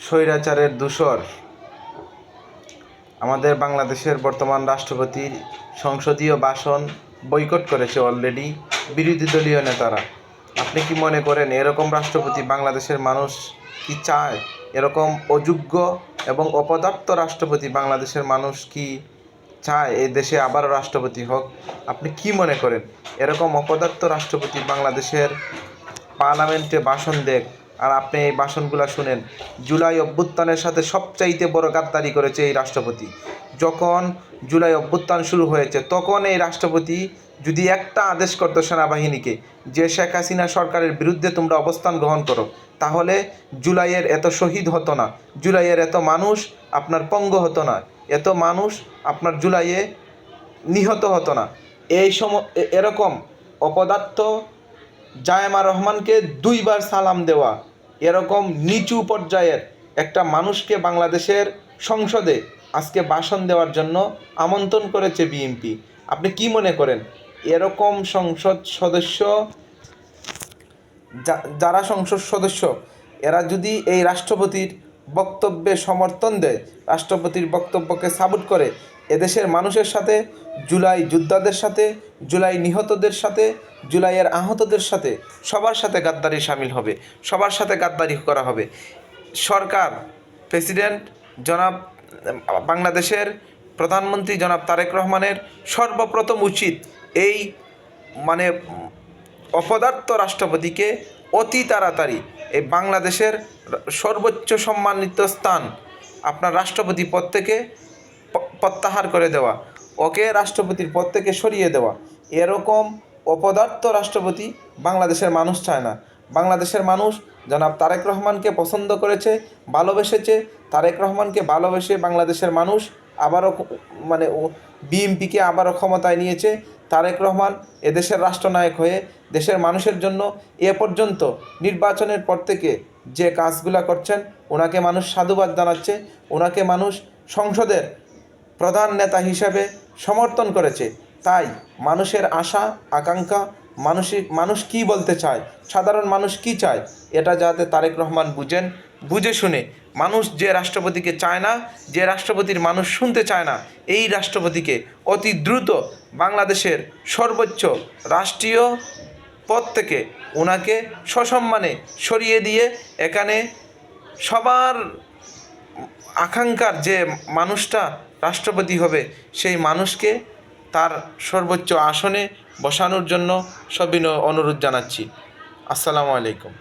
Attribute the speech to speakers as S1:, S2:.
S1: স্বৈরাচারের দূষর আমাদের বাংলাদেশের বর্তমান রাষ্ট্রপতির সংসদীয় ভাষণ বয়কট করেছে অলরেডি বিরোধী দলীয় নেতারা। আপনি কি মনে করেন এরকম রাষ্ট্রপতি বাংলাদেশের মানুষ কি চায়? এরকম অযোগ্য এবং অপদার্থ রাষ্ট্রপতি বাংলাদেশের মানুষ কি চায় এই দেশে আবারও রাষ্ট্রপতি হোক? আপনি কি মনে করেন এরকম অপদার্থ রাষ্ট্রপতি বাংলাদেশের পার্লামেন্টে ভাষণ দেখ, আর আপনি এই ভাষণগুলো শুনেন? জুলাই অভ্যুত্থানের সাথে সবচাইতে বড় গাদ্দারি করেছে এই রাষ্ট্রপতি। যখন জুলাই অভ্যুত্থান শুরু হয়েছে তখন এই রাষ্ট্রপতি যদি একটা আদেশ করতো সেনাবাহিনীকে যে শেখ হাসিনা সরকারের বিরুদ্ধে তোমরা অবস্থান গ্রহণ করো, তাহলে জুলাইয়ের এত শহীদ হতো না, জুলাইয়ের এত মানুষ আপনার পঙ্গ হতো না, এত মানুষ আপনার জুলাইয়ে নিহত হতো না। এই এরকম অপদার্থ জায়েমা রহমানকে 2 বার সালাম দেওয়া, এরকম নিচু পর্যায়ের একটা মানুষকে বাংলাদেশের সংসদে আজকে ভাষণ দেওয়ার জন্য আমন্ত্রণ করেছে বিএনপি। আপনি কি মনে করেন এরকম সংসদ সদস্য, যারা সংসদ সদস্য এরা যদি এই রাষ্ট্রপতির বক্তব্যে সমর্থন দেয়, রাষ্ট্রপতির বক্তব্যকে সাপোর্ট করে, এদেশের মানুষের সাথে, জুলাই যোদ্ধাদের সাথে, জুলাই নিহতদের সাথে, জুলাইয়ের আহতদের সাথে সবার সাথে গাদ্দারি শামিল হবে, সবার সাথে গাদ্দারি করা হবে। সরকার, প্রেসিডেন্ট জনাব, বাংলাদেশের প্রধানমন্ত্রী জনাব তারেক রহমানের সর্বপ্রথম উচিত এই অপদার্থ রাষ্ট্রপতিকে অতি তাড়াতাড়ি এই বাংলাদেশের সর্বোচ্চ সম্মানিত স্থান আপনার রাষ্ট্রপতি পদ থেকে প্রত্যাহার করে দেওয়া, ওকে রাষ্ট্রপতির পদ থেকে সরিয়ে দেওয়া। এরকম অপদার্থ রাষ্ট্রপতি বাংলাদেশের মানুষ চায় না। বাংলাদেশের মানুষ জনাব তারেক রহমানকে পছন্দ করেছে, ভালোবেসেছে। তারেক রহমানকে ভালোবেসে বাংলাদেশের মানুষ আবারও বিএনপিকে আবারও ক্ষমতায় নিয়েছে। তারেক রহমান এদেশের রাষ্ট্রনায়ক হয়ে দেশের মানুষের জন্য এ পর্যন্ত নির্বাচনের পর থেকে যে কাজগুলো করছেন, ওনাকে মানুষ সাধুবাদ জানাচ্ছে, ওনাকে মানুষ সংসদের প্রধান নেতা হিসেবে সমর্থন করেছে। তাই মানুষের আশা আকাঙ্ক্ষা, মানুষ কি বলতে চায়, সাধারণ মানুষ কি চায়, এটা যাতে তারেক রহমান বুঝে শুনে, মানুষ যে রাষ্ট্রপতিকে চায় না, যে রাষ্ট্রপতির মানুষ শুনতে চায় না, এই রাষ্ট্রপতিকে অতি দ্রুত বাংলাদেশের সর্বোচ্চ রাষ্ট্রীয় পদ থেকে ওনাকে সসম্মানে সরিয়ে দিয়ে এখানে সবার আকাঙ্ক্ষার যে মানুষটা রাষ্ট্রপতি হবে, সেই মানুষকে তার সর্বোচ্চ আসনে বসানোর জন্য সবিনয় অনুরোধ জানাচ্ছি। আসসালামু আলাইকুম।